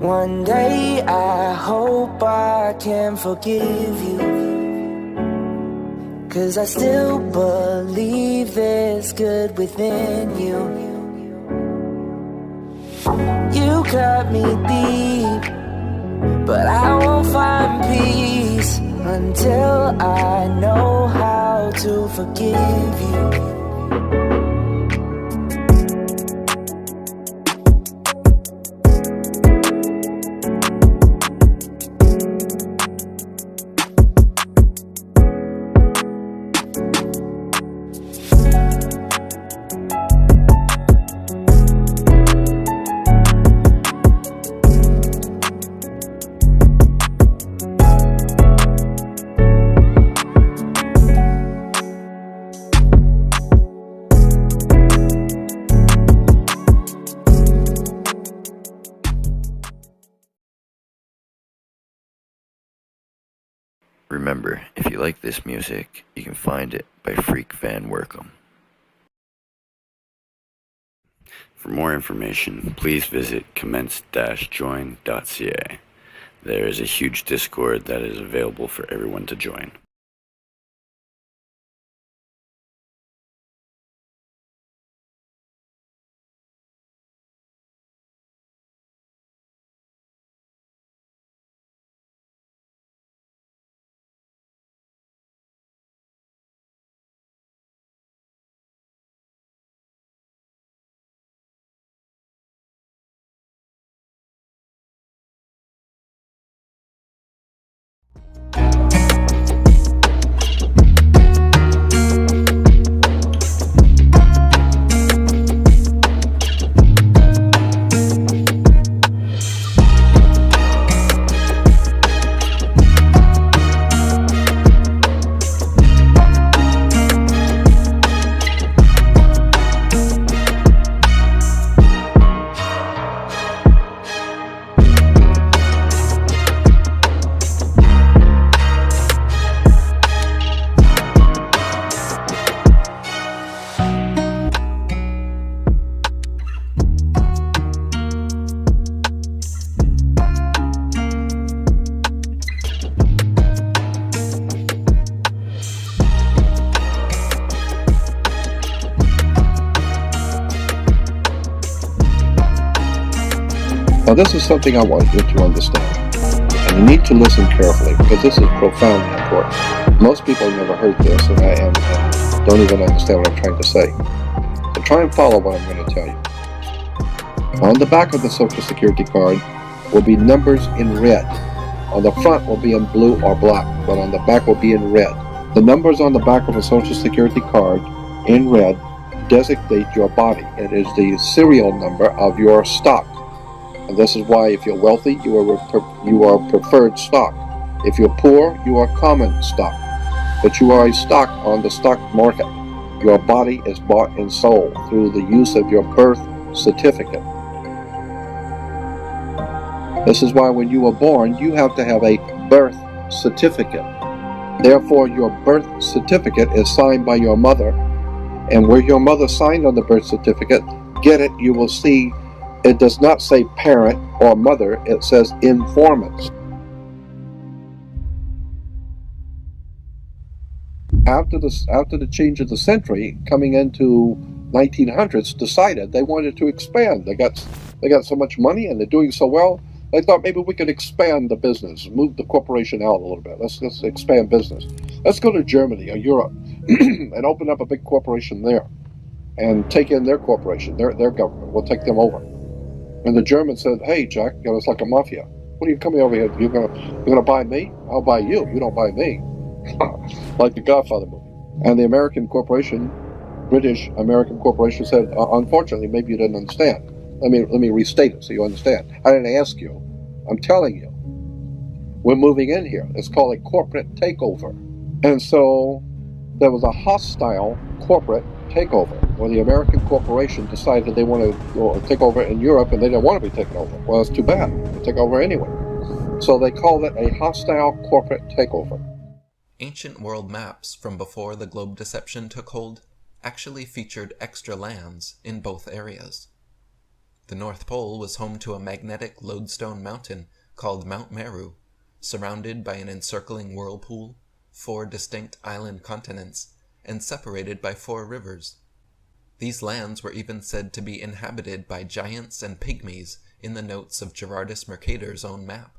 One day I hope I can forgive you, 'cause I still believe there's good within you. You cut me deep, but I won't find peace until I know how to forgive you. Remember, if you like this music, you can find it by Freak Van Workum. For more information, please visit commence-join.ca. There is a huge Discord that is available for everyone to join. Now this is something I want you to understand, and you need to listen carefully because this is profoundly important. Most people have never heard this and don't even understand what I'm trying to say. So try and follow what I'm going to tell you. On the back of the Social Security card will be numbers in red. On the front will be in blue or black, but on the back will be in red. The numbers on the back of a Social Security card in red designate your body. It is the serial number of your stock. And this is why if you're wealthy, you are preferred stock. If you're poor, you are common stock. But you are a stock on the stock market. Your body is bought and sold through the use of your birth certificate. This is why when you were born, you have to have a birth certificate. Therefore, your birth certificate is signed by your mother. And where your mother signed on the birth certificate, get it, you will see it does not say parent or mother, it says informant. After the change of the century, coming into 1900s, decided they wanted to expand. They got so much money and they're doing so well, they thought maybe we could expand the business, move the corporation out a little bit. Let's expand business. Let's go to Germany or Europe and open up a big corporation there and take in their corporation, their government. We'll take them over. And the Germans said, "Hey, Jack, it's like a mafia. What are you coming over here? You're gonna buy me? I'll buy you. You don't buy me." Like the Godfather movie. And the American corporation, British American corporation, said, "Unfortunately, maybe you didn't understand. Let me restate it so you understand. I didn't ask you. I'm telling you. We're moving in here. It's called a corporate takeover." And so there was a hostile corporate takeover where the American corporation decided they wanted to take over in Europe and they didn't want to be taken over. Well, it's too bad. They take over anyway. So they called it a hostile corporate takeover. Ancient world maps from before the globe deception took hold actually featured extra lands in both areas. The North Pole was home to a magnetic lodestone mountain called Mount Meru, surrounded by an encircling whirlpool, 4 distinct island continents, and separated by 4 rivers. These lands were even said to be inhabited by giants and pygmies in the notes of Gerardus Mercator's own map,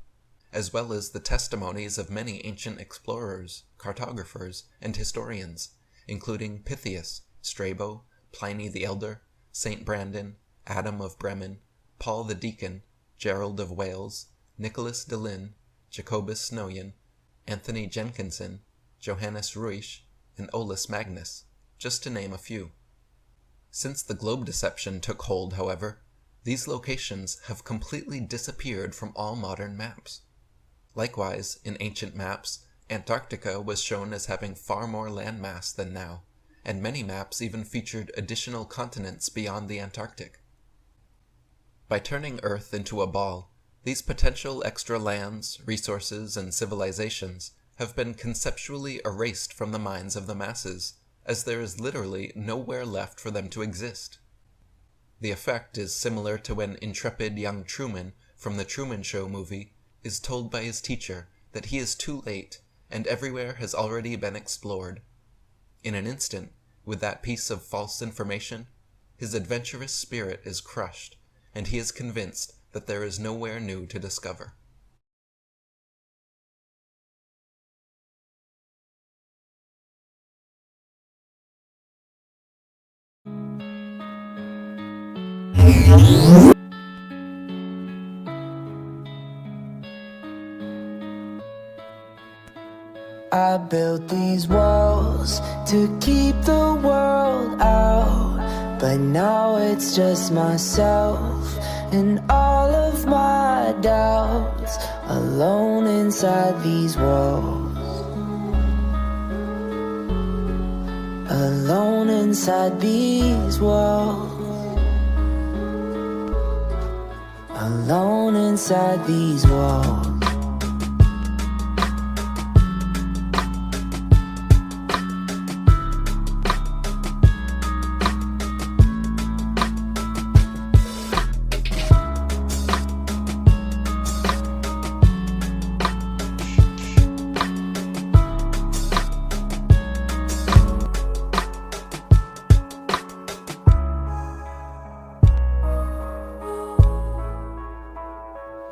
as well as the testimonies of many ancient explorers, cartographers, and historians, including Pytheas, Strabo, Pliny the Elder, St. Brandon, Adam of Bremen, Paul the Deacon, Gerald of Wales, Nicholas de Lin, Jacobus Snoyen, Anthony Jenkinson, Johannes Ruisch, and Olaus Magnus, just to name a few. Since the globe deception took hold, however, these locations have completely disappeared from all modern maps. Likewise, in ancient maps, Antarctica was shown as having far more landmass than now, and many maps even featured additional continents beyond the Antarctic. By turning Earth into a ball, these potential extra lands, resources, and civilizations have been conceptually erased from the minds of the masses, as there is literally nowhere left for them to exist. The effect is similar to when intrepid young Truman from the Truman Show movie is told by his teacher that he is too late and everywhere has already been explored. In an instant, with that piece of false information, his adventurous spirit is crushed, and he is convinced that there is nowhere new to discover. I built these walls to keep the world out, but now it's just myself and all of my doubts, alone inside these walls, alone inside these walls, alone inside these walls.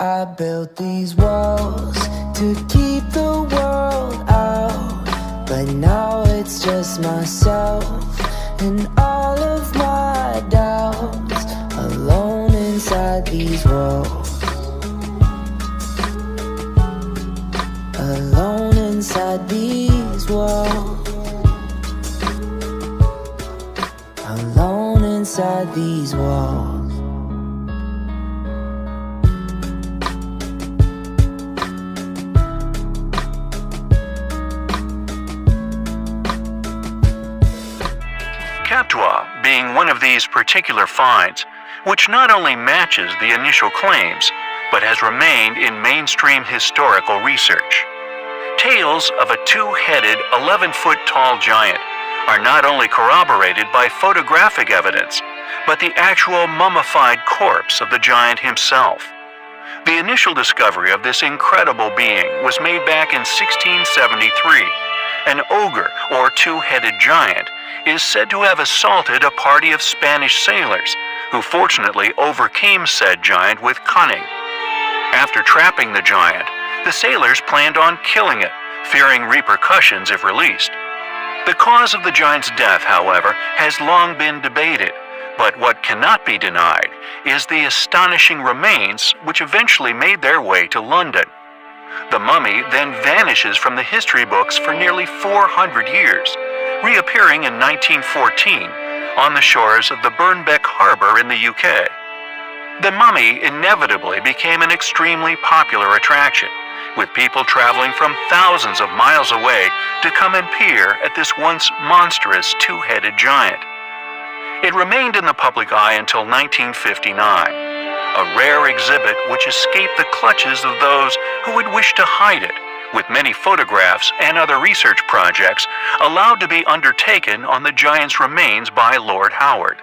I built these walls to keep the world out, but now it's just myself and all of my doubts, alone inside these walls, alone inside these walls, alone inside these walls. Capua being one of these particular finds, which not only matches the initial claims, but has remained in mainstream historical research. Tales of a 2-headed, 11-foot-tall giant are not only corroborated by photographic evidence, but the actual mummified corpse of the giant himself. The initial discovery of this incredible being was made back in 1673. An ogre, or 2-headed giant, is said to have assaulted a party of Spanish sailors, who fortunately overcame said giant with cunning. After trapping the giant, the sailors planned on killing it, fearing repercussions if released. The cause of the giant's death, however, has long been debated, but what cannot be denied is the astonishing remains which eventually made their way to London. The mummy then vanishes from the history books for nearly 400 years, reappearing in 1914 on the shores of the Burnbeck Harbor in the UK. The mummy inevitably became an extremely popular attraction, with people traveling from thousands of miles away to come and peer at this once monstrous 2-headed giant. It remained in the public eye until 1959, a rare exhibit which escaped the clutches of those who would wish to hide it, with many photographs and other research projects allowed to be undertaken on the giant's remains by Lord Howard.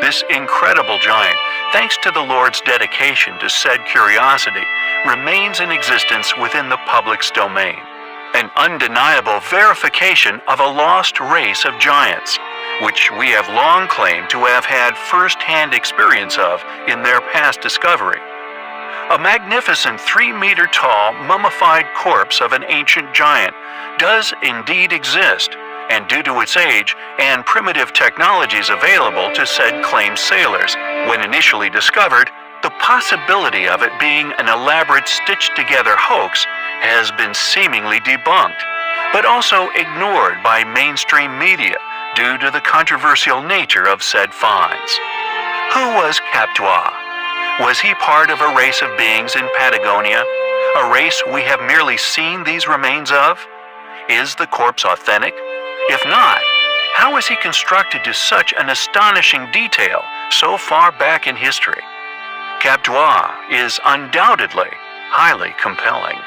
This incredible giant thanks to the Lord's dedication to said curiosity, remains in existence within the public's domain, an undeniable verification of a lost race of giants, which we have long claimed to have had first-hand experience of in their past discovery. A magnificent 3-meter-tall mummified corpse of an ancient giant does indeed exist, and due to its age and primitive technologies available to said claimed sailors, when initially discovered, the possibility of it being an elaborate stitched-together hoax has been seemingly debunked, but also ignored by mainstream media due to the controversial nature of said finds. Who was Captua? Was he part of a race of beings in Patagonia, a race we have merely seen these remains of? Is the corpse authentic? If not, how is he constructed to such an astonishing detail so far back in history? Captua is undoubtedly highly compelling.